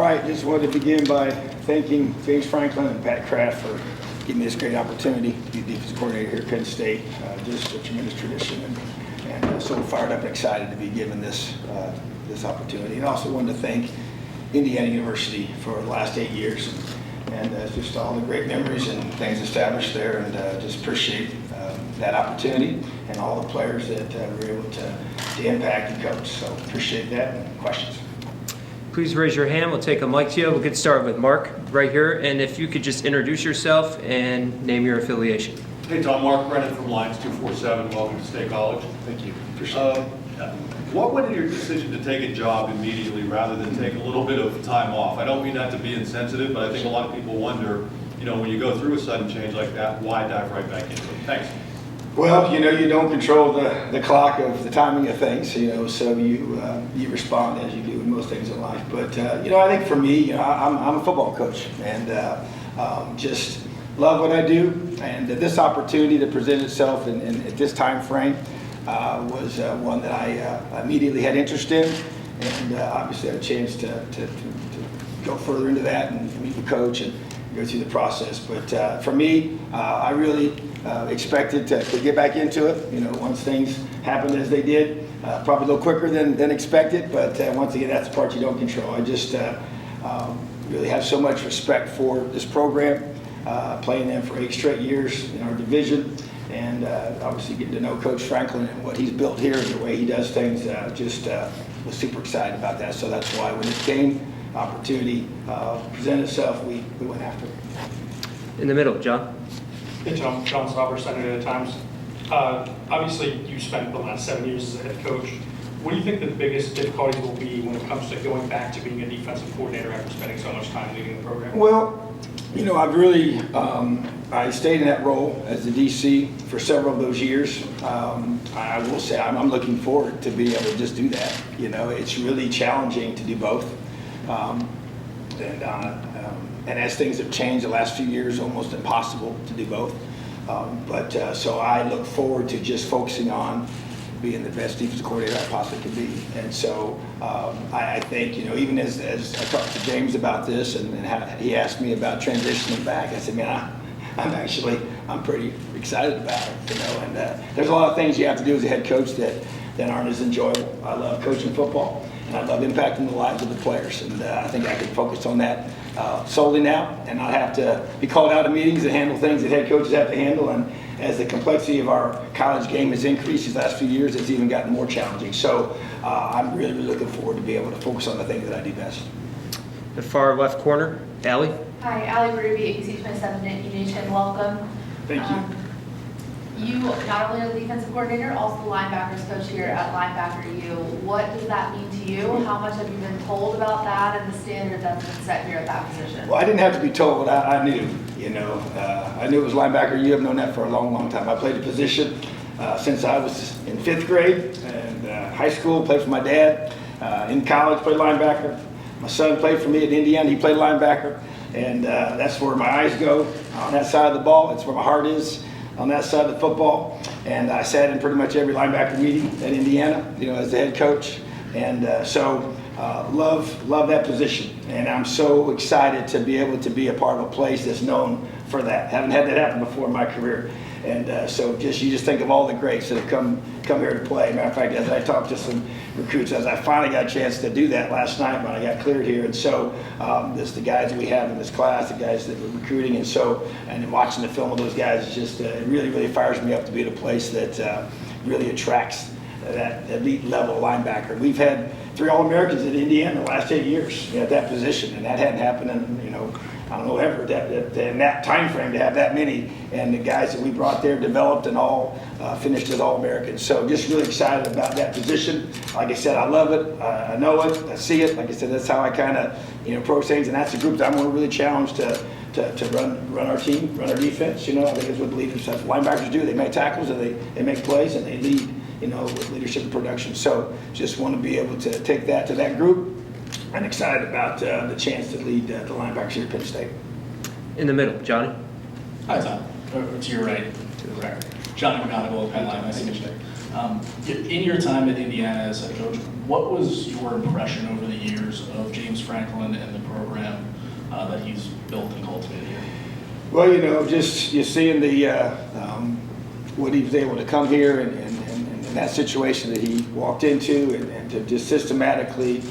right, just wanted to begin by thanking James Franklin and Pat Kraft for giving me this great opportunity to be defensive coordinator here at Penn State. Just a tremendous tradition, and so fired up and excited to be given this opportunity. And also wanted to thank Indiana University for the last 8 years, and just all the great memories and things established there, and just appreciate that opportunity and all the players that were able to impact and coach. So appreciate that. And questions? Please raise your hand. We'll take a mic to you. We'll get started with Mark right here. And if you could just introduce yourself and name your affiliation. Hey, Tom. Mark Brennan from Lions 247. Welcome to State College. Thank you. Appreciate it. What went into your decision to take a job immediately rather than take a little bit of time off? I don't mean that to be insensitive, but I think a lot of people wonder, when you go through a sudden change like that, why dive right back into it? Thanks. Well, you don't control the clock of the timing of things, so you respond as you do in most things in life. But, I think for me, I'm a football coach, and just love what I do. And this opportunity to present itself at this time frame was one that I immediately had interest in, and obviously had a chance to go further into that and meet the coach and go through the process. But for me, I really expected to get back into it. Once things happened as they did, probably a little quicker than expected. But once again, that's the part you don't control. I just really have so much respect for this program, playing them for 8 straight years in our division, and obviously getting to know Coach Franklin and what he's built here and the way he does things. Was super excited about that. So that's why when it came, opportunity presented itself, we went after it. In the middle, John. Hey, John Sauber, Senator at Times. Obviously, you spent the last 7 years as a head coach. What do you think the biggest difficulties will be when it comes to going back to being a defensive coordinator after spending so much time leading the program? Well, I've really, I stayed in that role as the DC for several of those years. I will say I'm looking forward to being able to just do that. It's really challenging to do both. And as things have changed the last few years, almost impossible to do both. So I look forward to just focusing on being the best defensive coordinator I possibly could be. And so I think, even as I talked to James about this and he asked me about transitioning back, I said, man, I'm pretty excited about it, and there's a lot of things you have to do as a head coach that aren't as enjoyable. I love coaching football, and I love impacting the lives of the players, and I think I can focus on that solely now and not have to be called out of meetings and handle things that head coaches have to handle. And as the complexity of our college game has increased these last few years, it's even gotten more challenging. So I'm really, really looking forward to be able to focus on the things that I do best. The far left corner, Allie. Hi, Allie Ruby, ABC27 Nittany Nation. Welcome. Thank you. You not only are the defensive coordinator, also the linebackers coach here at Linebacker U. What does that mean to you? How much have you been told about that and the standard that's been set here at that position? Well, I didn't have to be told. I knew. I knew it was Linebacker U. I've known that for a long, long time. I played the position since I was in 5th grade, and high school, played for my dad. In college, played linebacker. My son played for me at Indiana. He played linebacker, and that's where my eyes go on that side of the ball. That's where my heart is, on that side of the football. And I sat in pretty much every linebacker meeting at Indiana, as the head coach. And so love that position. And I'm so excited to be able to be a part of a place that's known for that. Haven't had that happen before in my career. And so you just think of all the greats that have come here to play. Matter of fact, as I talked to some recruits, as I finally got a chance to do that last night when I got cleared here. And so there's the guys that we have in this class, the guys that we're recruiting. And watching the film of those guys, it really, really fires me up to be at a place that really attracts that elite level linebacker. We've had 3 All-Americans at Indiana the last 8 years at that position, and that hadn't happened in, I don't know, ever in that time frame to have that many. And the guys that we brought there developed and all finished as All-Americans. So just really excited about that position. Like I said, I love it. I know it. I see it. Like I said, that's how I kind of approach things. And that's the group that I'm going to really challenge to run our team, run our defense. I think that's what the leaders, that's what linebackers do. They make tackles and they make plays and they lead, with leadership and production. So just want to be able to take that to that group. I'm excited about the chance to lead the linebackers here at Penn State. In the middle, Johnny. Hi, Tom. To your right, to the record. Johnny McGonigal, Penn Lions. In your time at Indiana as head coach, what was your impression over the years of James Franklin and the program that he's built and cultivated here? Well, just you're seeing the what he was able to come here and that situation that he walked into, and to just systematically,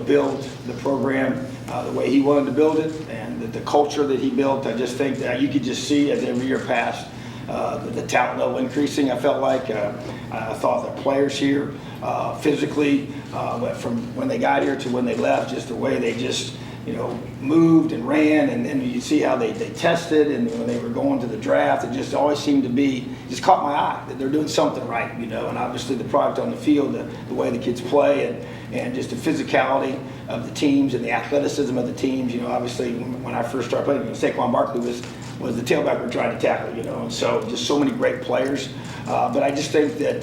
build the program the way he wanted to build it, and the culture that he built. I just think that you could just see as every year passed, the talent level increasing. I felt like I thought the players here physically, from when they got here to when they left, just the way they just moved and ran, and then you see how they tested, and when they were going to the draft, it just always seemed to be, just caught my eye that they're doing something right, and obviously the product on the field, the way the kids play, and just the physicality of the teams and the athleticism of the teams. Obviously when I first started playing, Saquon Barkley was the tailback we're trying to tackle, and so just so many great players. But I just think that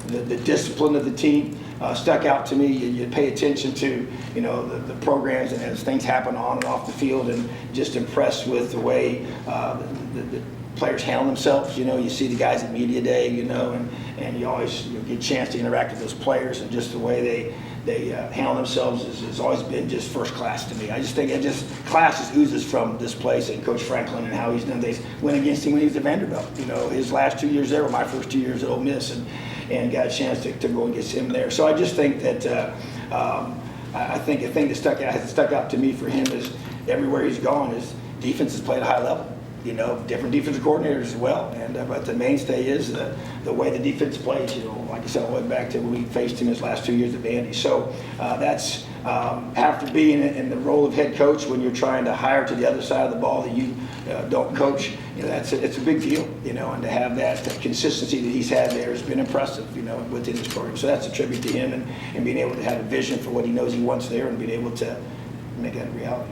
the discipline of the team stuck out to me. You pay attention to, the programs and as things happen on and off the field, and just impressed with the way the players handle themselves. You see the guys at media day, and you always get a chance to interact with those players, and just the way they handle themselves has always been just first class to me. I just think class just oozes from this place, and Coach Franklin and how he's done things. Went against him when he was at Vanderbilt. His last 2 years there were my first 2 years at Ole Miss, and got a chance to go against him there. So I just think that I think a thing that stuck out to me for him is everywhere he's gone is defense has played a high level. Different defensive coordinators as well, but the mainstay is the way the defense plays. Like I said, all the way back to when we faced him his last 2 years at Vandy. So that's after being in the role of head coach, when you're trying to hire to the other side of the ball that you don't coach, it's a big deal. And to have that consistency that he's had there has been impressive. Within his program. So that's a tribute to him, and being able to have a vision for what he knows he wants there, and being able to make that a reality.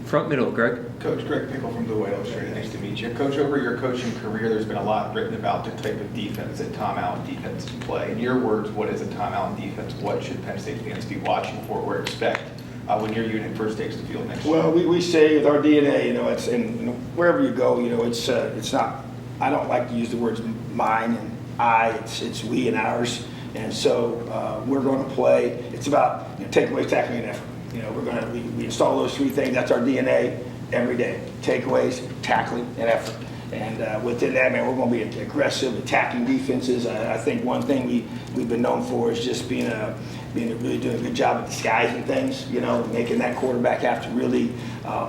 Front middle, Greg. Coach Greg Pickle from Blue White Illustrated. Nice to meet you. Coach, over your coaching career, there's been a lot written about the type of defense that Tom Allen defenses play. In your words, what is a Tom Allen defense? What should Penn State fans be watching for or expect when your unit first takes the field next year? Well, we say with our DNA, it's and wherever you go, it's not. I don't like to use the words mine and I. It's we and ours. And so we're going to play. It's about takeaways, tackling, and effort. We install those three things. That's our DNA every day: takeaways, tackling, and effort. And within that, man, we're going to be aggressive, attacking defenses. I think one thing we've been known for is just being really doing a good job at disguising things. Making that quarterback have to really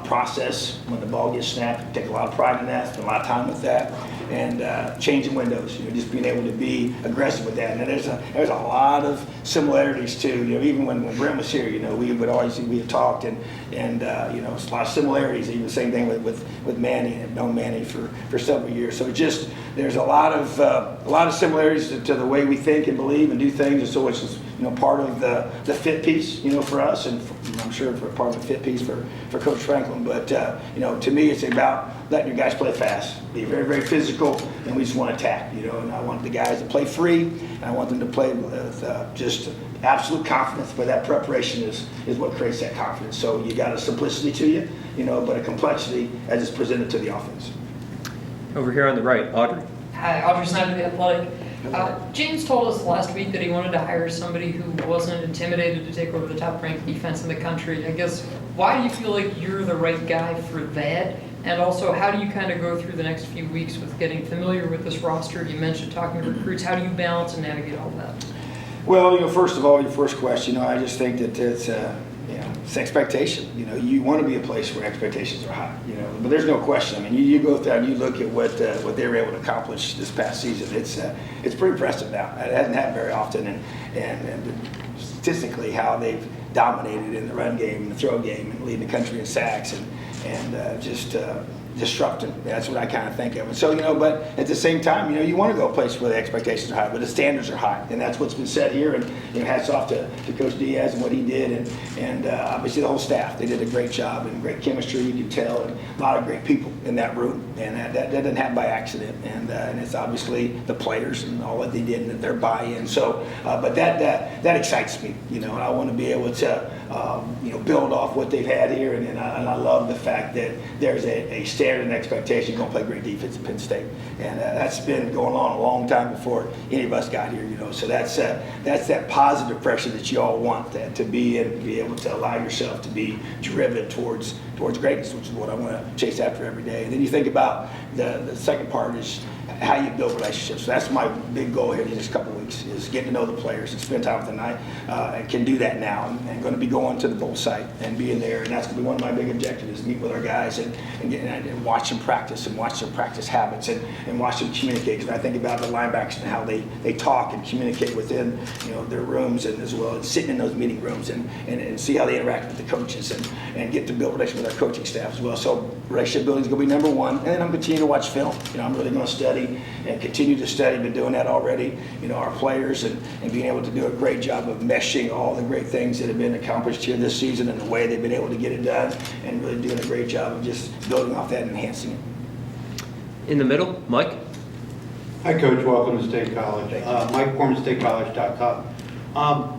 process when the ball gets snapped. Take a lot of pride in that. Spend a lot of time with that. And changing windows, just being able to be aggressive with that. And there's a lot of similarities too. Even when Brent was here, we had talked, and it's a lot of similarities. Even the same thing with Manny. I've known Manny for several years. So there's a lot of similarities to the way we think and believe and do things. And so it's just, part of the fit piece, for us, and I'm sure for part of the fit piece for Coach Franklin. But to me, it's about letting your guys play fast, be very, very physical, and we just want to attack. And I want the guys to play free, and I want them to play with just absolute confidence. But that preparation is what creates that confidence. So you got a simplicity to you, but a complexity as it's presented to the offense. Over here on the right, Audrey. Hi, Audrey Snyder, The Athletic. James told us last week that he wanted to hire somebody who wasn't intimidated to take over the top-ranked defense in the country. I guess, why do you feel like you're the right guy for that? And also, how do you kind of go through the next few weeks with getting familiar with this roster? You mentioned talking to recruits. How do you balance and navigate all that? Well, first of all, your first question, I just think that it's expectation. You want to be a place where expectations are high. But there's no question. I mean, you go through and you look at what they were able to accomplish this past season. It's pretty impressive now. It hasn't happened very often, and statistically how they've dominated in the run game and the throw game and leading the country in sacks and just disrupting. That's what I kind of think of. And so, but at the same time, you want to go a place where the expectations are high, but the standards are high, and that's what's been said here. And hats off to Coach Diaz and what he did, and obviously the whole staff. They did a great job and great chemistry. You can tell, and a lot of great people in that room, and that doesn't happen by accident. And it's obviously the players and all that they did and their buy-in. So, but that excites me, and I want to be able to build off what they've had here. And I love the fact that there's a standard and expectation you're going to play great defense at Penn State. And that's been going on a long time before any of us got here, So that's that positive pressure that you all want, that to be and be able to allow yourself to be driven towards greatness, which is what I want to chase after every day. And then you think about the second part is how you build relationships. So that's my big goal here in just a couple of weeks, is getting to know the players and spend time with them tonight, and can do that now. And going to be going to the bowl site and being there, and that's going to be one of my big objectives, is meet with our guys and watch them practice and watch their practice habits and watch them communicate. Because I think about the linebackers and how they talk and communicate within their rooms, and as well as sitting in those meeting rooms and see how they interact with the coaches and get to build relationships with our coaching staff as well. So relationship building is going to be number one, and then I'm going to continue to watch film. I'm really going to study and continue to study. Been doing that already. Our players and being able to do a great job of meshing all the great things that have been accomplished here this season and the way they've been able to get it done, and really doing a great job of just building off that and enhancing it. In the middle, Mike. Hi, Coach. Welcome to State College. Mike Foreman, StateCollege.com.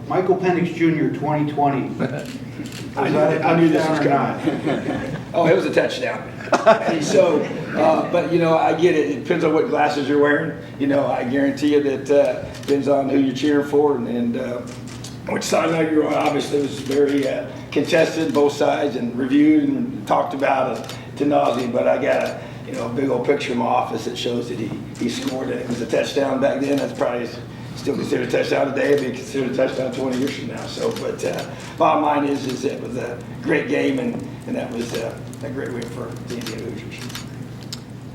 Michael Penix Jr., 2020. I knew this was coming. Oh, it was a touchdown. And so, but I get it. It depends on what glasses you're wearing. I guarantee you that depends on who you're cheering for and which side you're on. Obviously, it was very contested, both sides, and reviewed and talked about to nauseam. But I got a big old picture in my office that shows that he scored it. It was a touchdown back then. That's probably still considered a touchdown today. It'd be considered a touchdown 20 years from now. So, but bottom line is it was a great game, and that was a great win for the Indiana Hoosiers.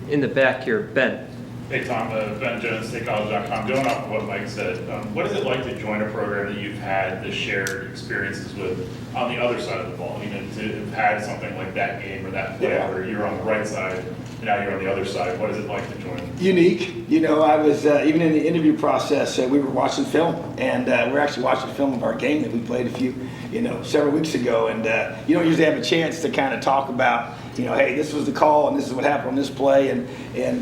In the back here, Ben. Hey Tom, Ben Jones, StateCollege.com. Going off of what Mike said, what is it like to join a program that you've had the shared experiences with on the other side of the ball? To have had something like that game or that play where you're on the right side and now you're on the other side. What is it like to join? Unique. I was, even in the interview process, we were watching film, and we're actually watching film of our game that we played several weeks ago. And you don't usually have a chance to kind of talk about, hey, this was the call and this is what happened on this play. And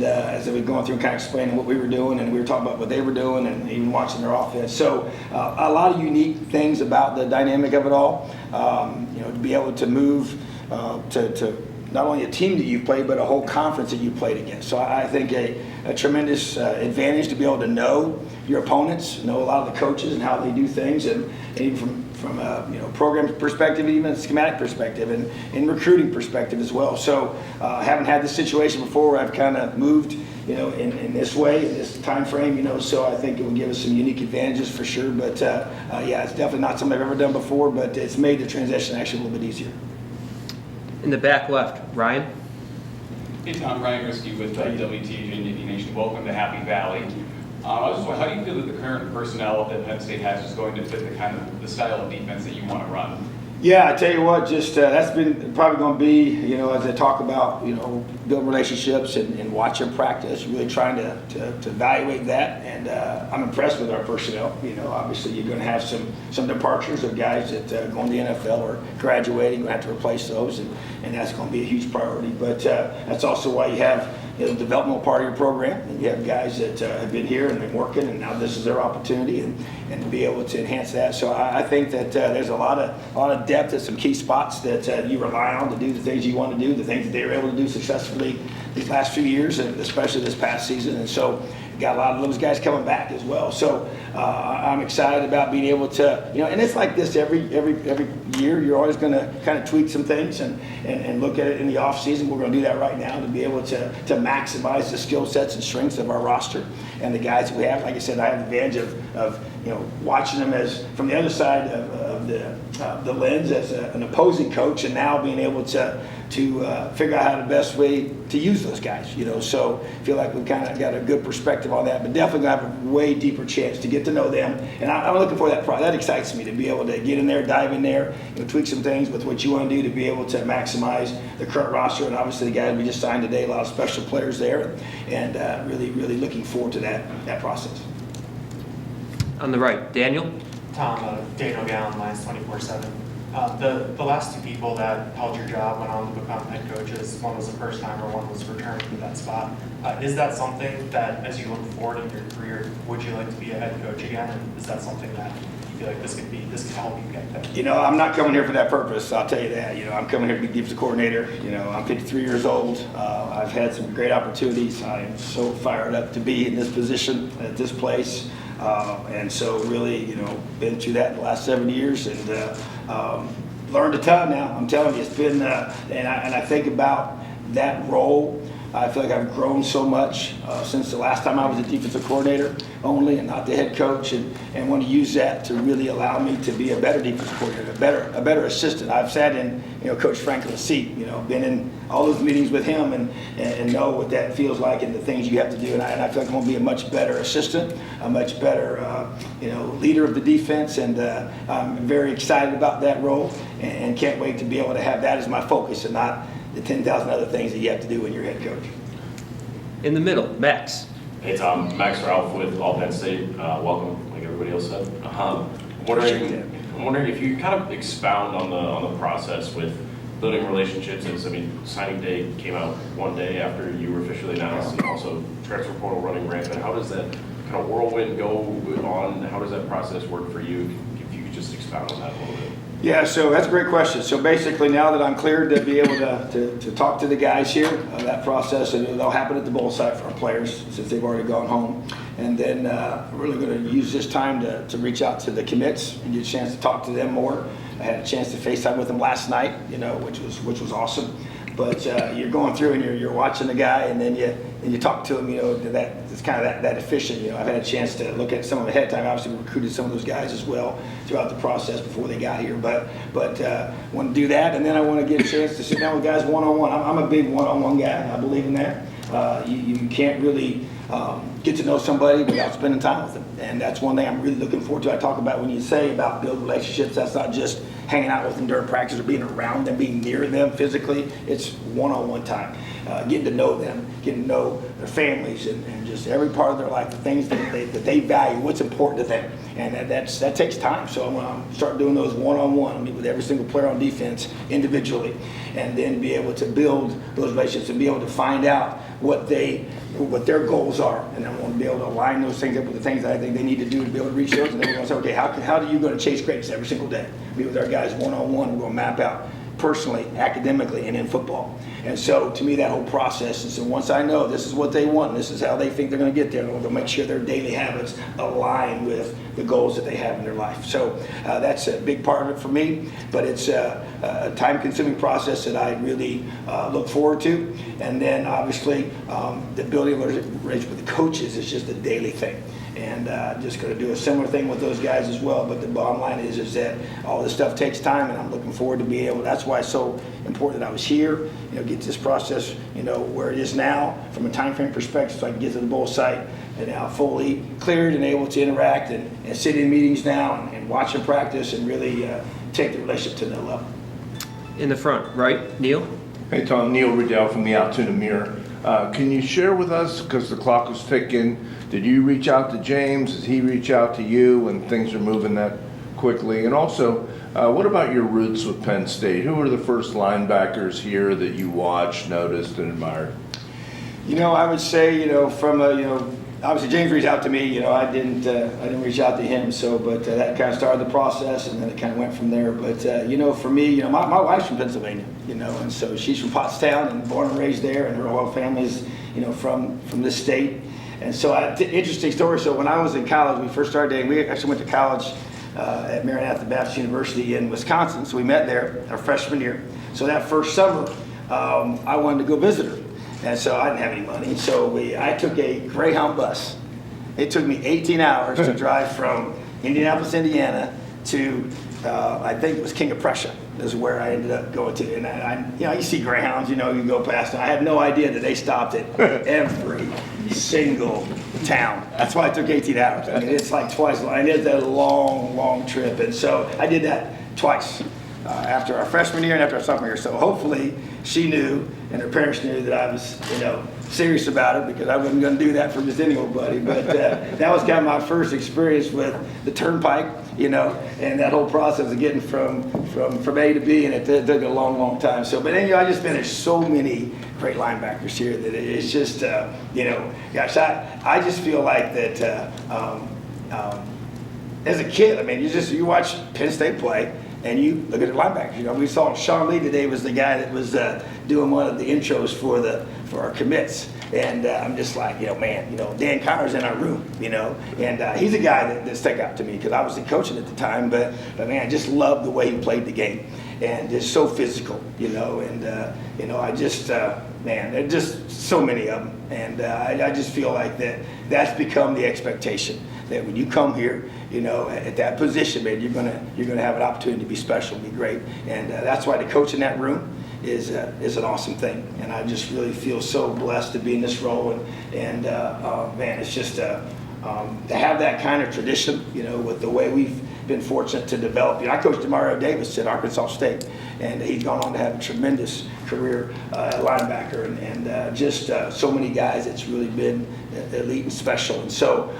as we were going through and kind of explaining what we were doing, and we were talking about what they were doing and even watching their offense. So a lot of unique things about the dynamic of it all. To be able to move to not only a team that you've played, but a whole conference that you played against. So I think a tremendous advantage to be able to know your opponents, know a lot of the coaches and how they do things, and even from a program perspective, even a schematic perspective, and in recruiting perspective as well. So I haven't had this situation before where I've kind of moved in this way, in this time frame, so I think it will give us some unique advantages for sure. But it's definitely not something I've ever done before, but it's made the transition actually a little bit easier. In the back left, Ryan. Hey Tom, Ryan Risky with WTG and Nittany Nation. Welcome to Happy Valley. I was just wondering, how do you feel that the current personnel that Penn State has is going to fit the style of defense that you want to run? Yeah, I tell you what, just that's been probably going to be, as I talk about, building relationships and watching practice, really trying to evaluate that. And I'm impressed with our personnel. Obviously you're going to have some departures of guys that going to the NFL or graduating, going to have to replace those, and that's going to be a huge priority. But that's also why you have the developmental part of your program, and you have guys that have been here and been working, and now this is their opportunity, and to be able to enhance that. So I think that there's a lot of depth at some key spots that you rely on to do the things you want to do, the things that they were able to do successfully these last few years, and especially this past season. And so got a lot of those guys coming back as well. So I'm excited about being able to, and it's like this every year. You're always going to kind of tweak some things and look at it in the off season. We're going to do that right now to be able to maximize the skill sets and strengths of our roster and the guys that we have. Like I said, I have the advantage of watching them as from the other side of the lens as an opposing coach, and now being able to figure out how the best way to use those guys. So I feel like we've kind of got a good perspective on that, but definitely gonna have a way deeper chance to get to know them. And I'm looking for that. That excites me, to be able to get in there, dive in there, tweak some things with what you want to do to be able to maximize the current roster. And obviously the guys we just signed today, a lot of special players there, and really looking forward to that process. On the right, Daniel. Tom, Daniel Gallen, Lions 24/7. The last two people that held your job went on to become head coaches. One was a first timer, one was returning to that spot. Is that something that, as you look forward in your career, would you like to be a head coach again? And is that something that you feel like this could help you get there? You know, I'm not coming here for that purpose, I'll tell you that. You know, I'm coming here to be defensive coordinator. You know, I'm 53 years old. I've had some great opportunities. I am so fired up to be in this position at this place. And so really, you know, been through that in the last 7 years and learned a ton now. I'm telling you, it's been, and I think about that role. I feel like I've grown so much since the last time I was a defensive coordinator only and not the head coach, and want to use that to really allow me to be a better defensive coordinator, a better assistant. I've sat in, you know, Coach Franklin's seat, you know, been in all those meetings with him and know what that feels like and the things you have to do. And I feel like I'm going to be a much better assistant, a much better, you know, leader of the defense. And I'm very excited about that role and can't wait to be able to have that as my focus and not the 10,000 other things that you have to do when you're head coach. In the middle, Max. Hey Tom, Max Ralph with All Penn State. Welcome, like everybody else said. I'm wondering if you kind of expound on the process with building relationships. As I mean, signing day came out one day after you were officially announced, and also transfer portal running rampant. How does that kind of whirlwind go on? How does that process work for you? If you could just expound on that a little bit. Yeah, so that's a great question. So basically, now that I'm cleared to be able to talk to the guys here, that process, and it'll happen at the bowl site for our players since they've already gone home. And then we're really going to use this time to reach out to the commits and get a chance to talk to them more. I had a chance to FaceTime with them last night, you know, which was awesome. But you're going through and you're watching the guy, and then you talk to him. You know, it's kind of that efficient. You know, I've had a chance to look at some of them ahead of time. Obviously, recruited some of those guys as well throughout the process before they got here. But want to do that, and then I want to get a chance to sit down with guys one-on-one. I'm a big one-on-one guy. I believe in that. You can't really get to know somebody without spending time with them, and that's one thing I'm really looking forward to. I talk about when you say about build relationships, that's not just hanging out with them during practice or being around them, being near them physically. It's one-on-one time, getting to know them, getting to know their families and just every part of their life, the things that they value, what's important to them, and that takes time. So I'm going to start doing those one-on-one. I meet with every single player on defense individually, and then be able to build those relationships and be able to find out what their goals are, and then I want to be able to align those things up with the things that I think they need to do to be able to reach those. And then we're going to say, okay, how are you going to chase greatness every single day? Meet with our guys one-on-one. We're going to map out personally, academically, and in football. And so to me, that whole process, and so once I know this is what they want, and this is how they think they're going to get there, they'll make sure their daily habits align with the goals that they have in their life. So that's a big part of it for me, but it's a time-consuming process that I really look forward to. And then obviously the building of relationship with the coaches is just a daily thing. And just going to do a similar thing with those guys as well. But the bottom line is that all this stuff takes time, and I'm looking forward to being able. That's why it's so important that I was here. You know, get this process, you know, where it is now from a time frame perspective, so I can get to the bowl site and now fully cleared and able to interact and sit in meetings now and watch them practice and really take the relationship to another level. In the front, right, Neil? Hey Tom, Neil Riddell from the Altoona Mirror. Can you share with us, because the clock is ticking, did you reach out to James? Did he reach out to you when things are moving that quickly? And also, what about your roots with Penn State? Who were the first linebackers here that you watched, noticed, and admired? You know, I would say, you know, from a, you know, obviously James reached out to me. You know, I didn't reach out to him. So, but that kind of started the process, and then it kind of went from there. But you know, for me, you know, my wife's from Pennsylvania. You know, and so she's from Pottstown and born and raised there, and her whole family's, you know, from this state. And so, interesting story. So when I was in college, we first started dating. We actually went to college at Maranatha Baptist University in Wisconsin. So we met there our freshman year. So that first summer, I wanted to go visit her. And so I didn't have any money. So I took a Greyhound bus. It took me 18 hours to drive from Indianapolis, Indiana to, I think it was King of Prussia is where I ended up going to. And you know, you see Greyhounds, you know, you go past them. I had no idea that they stopped at every single town. That's why it took 18 hours. I mean, it's like twice. And it's a long, long trip. And so I did that twice. After our freshman year and after our sophomore year. So hopefully she knew and her parents knew that I was, you know, serious about it, because I wasn't going to do that for just any old buddy. But that was kind of my first experience with the turnpike, you know, and that whole process of getting from A to B, and it took a long, long time. So, but then, you know, I just finished so many great linebackers here that it's just, you know, gosh, I just feel like that as a kid, I mean, you watch Penn State play, and you look at the linebackers. You know, we saw Sean Lee today was the guy that was doing one of the intros for our commits. And I'm just like, man, Dan Connor's in our room, and he's a guy that stuck out to me because I was the coaching at the time. But man, I just loved the way he played the game, and just so physical, and I just man, there's just so many of them, and I just feel like that's become the expectation that when you come here, at that position, man, you're gonna have an opportunity to be special, be great, and that's why the coach in that room is an awesome thing, and I just really feel so blessed to be in this role, and man, it's just to have that kind of tradition, with the way we've been fortunate to develop. I coached Demario Davis at Arkansas State, and he's gone on to have a tremendous career at linebacker, and just so many guys. It's really been elite and special, and so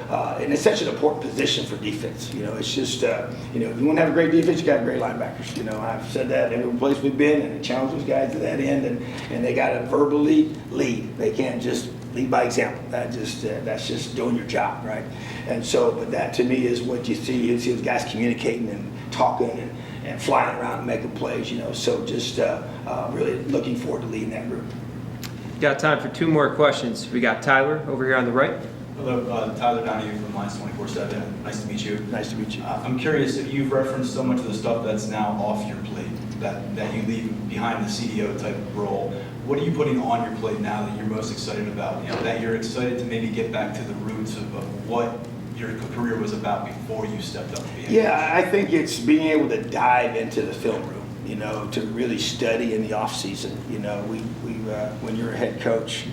and it's such an important position for defense. It's just if you want to have a great defense, you got great linebackers. I've said that every place we've been, and challenge those guys to that end, and they got to verbally lead. They can't just lead by example. That's just doing your job, right? And so, but that to me is what you see. You see those guys communicating and talking and flying around and making plays. So just really looking forward to leading that group. Got time for 2 more questions. We got Tyler over here on the right. Hello, Tyler Donahue from Lions 24/7. Nice to meet you. Nice to meet you. I'm curious if you've referenced so much of the stuff that's now off your plate, that you leave behind the CDO type role. What are you putting on your plate now that you're most excited about? That you're excited to maybe get back to the roots of what your career was about before you stepped up. Yeah, I think it's being able to dive into the film room. To really study in the off season. When you're a head coach,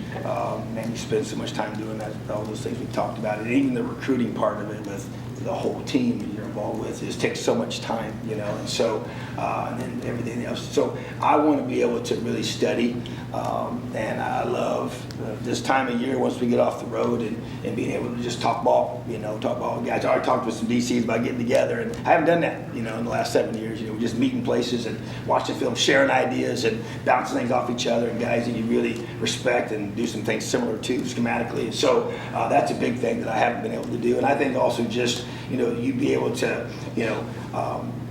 man, you spend so much time doing that, all those things we talked about, and even the recruiting part of it with the whole team that you're involved with, it just takes so much time, and so, and then everything else. So I want to be able to really study, and I love this time of year once we get off the road and being able to just talk ball, talk ball. Guys, I already talked with some DCs about getting together, and I haven't done that, in the last 7 years. We just meeting places and watching film, sharing ideas and bouncing things off each other, and guys that you really respect and do some things similar to schematically. And so that's a big thing that I haven't been able to do. And I think also just, you be able to,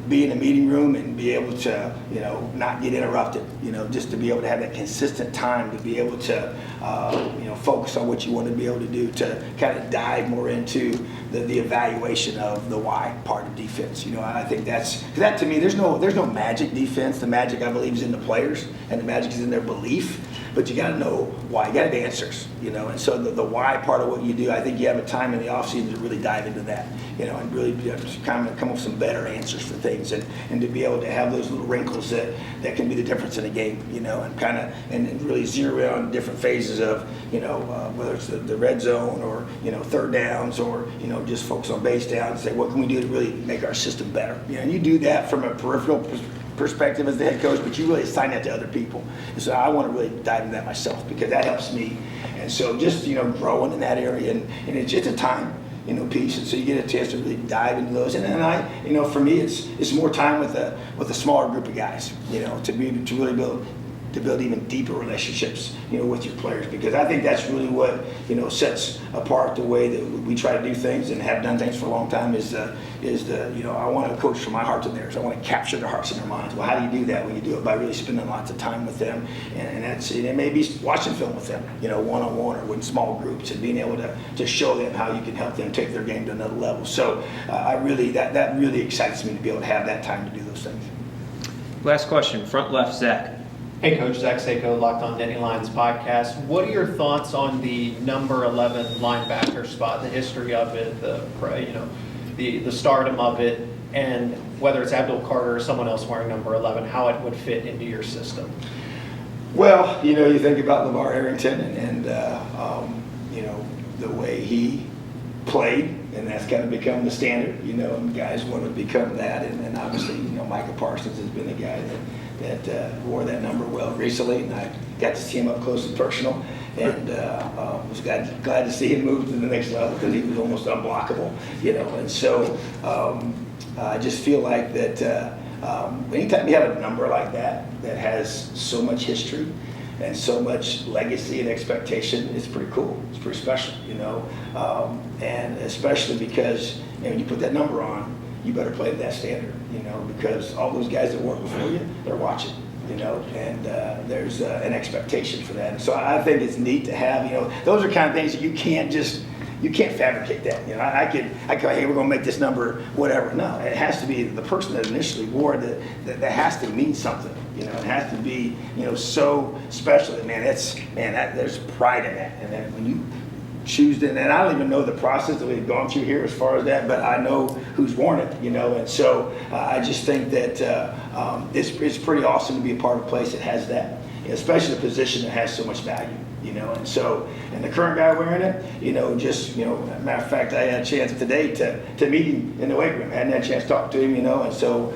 be in a meeting room and be able to, not get interrupted, just to be able to have that consistent time to be able to, focus on what you want to be able to do, to kind of dive more into the evaluation of the why part of defense. I think that to me, there's no magic defense. The magic, I believe, is in the players, and the magic is in their belief. But you got to know why. You got to have answers, and so the why part of what you do, I think you have a time in the offseason to really dive into that, and really kind of come up with some better answers for things, and to be able to have those little wrinkles that can be the difference in a game, and kind of and really zero in on different phases of, whether it's the red zone or third downs or just focus on base downs and say what can we do to really make our system better. And you do that from a peripheral perspective as the head coach, but you really assign that to other people. And so I want to really dive into that myself because that helps me. And so just, growing in that area, and it's just a time, piece. And so you get a chance to really dive into those. And then for me, it's more time with a smaller group of guys, to really build even deeper relationships, with your players, because I think that's really what, sets apart the way that we try to do things and have done things for a long time is I want to coach from my heart to theirs. I want to capture their hearts and their minds. Well, how do you do that? Well, you do it by really spending lots of time with them, and it may be watching film with them, one-on-one or in small groups, and being able to show them how you can help them take their game to another level. So that really excites me to be able to have that time to do those things. Last question, front left, Zach. Hey, Coach. Zach Seiko, Locked On Nittany Lions podcast. What are your thoughts on the number 11 linebacker spot, the history of it, the stardom of it, and whether it's Abdul Carter or someone else wearing number 11, how it would fit into your system? Well, you think about LeVar Arrington and the way he played, and that's kind of become the standard, and guys want to become that. And obviously, Micah Parsons has been a guy that wore that number well recently, and I got to see him up close and personal, and was glad to see him move to the next level because he was almost unblockable, and so I just feel like that anytime you have a number like that has so much history and so much legacy and expectation, it's pretty cool. It's pretty special, and especially because And when you put that number on, you better play to that standard, because all those guys that work before you, they're watching, and there's an expectation for that. And so I think it's neat to have, those are kind of things that you can't fabricate that. I could, hey, we're gonna make this number, whatever. No, it has to be the person that initially wore it, that has to mean something. It has to be, so special that, there's pride in that. And then when you choose to, and I don't even know the process that we've gone through here as far as that, but I know who's worn it, and so I just think that it's pretty awesome to be a part of a place that has that, especially a position that has so much value. And so, and the current guy wearing it, matter of fact, I had a chance today to meet him in the weight room. I hadn't had a chance to talk to him, and so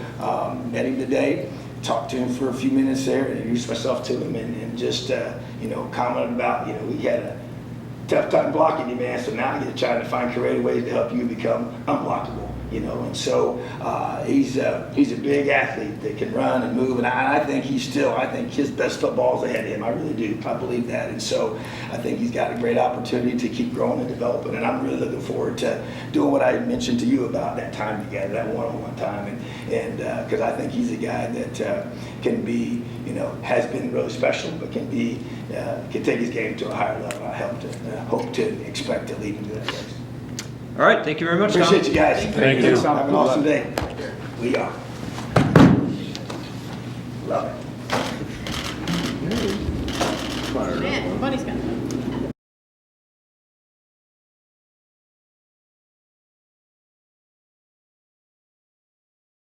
met him today, talked to him for a few minutes there, introduced myself to him, and just, commented about, we had a tough time blocking you, man, so now I get to try to find creative ways to help you become unblockable. And so he's a big athlete that can run and move, and I think I think his best football is ahead of him. I really do. I believe that, and so I think he's got a great opportunity to keep growing and developing, and I'm really looking forward to doing what I mentioned to you about that time together, that one-on-one time, and because I think he's a guy that can be, has been really special, but can take his game to a higher level. I hope to expect to lead him to that place. All right, thank you very much, Tom. Appreciate you guys. Thank you. Have an awesome day. We are. Love it. Man, my money's gone.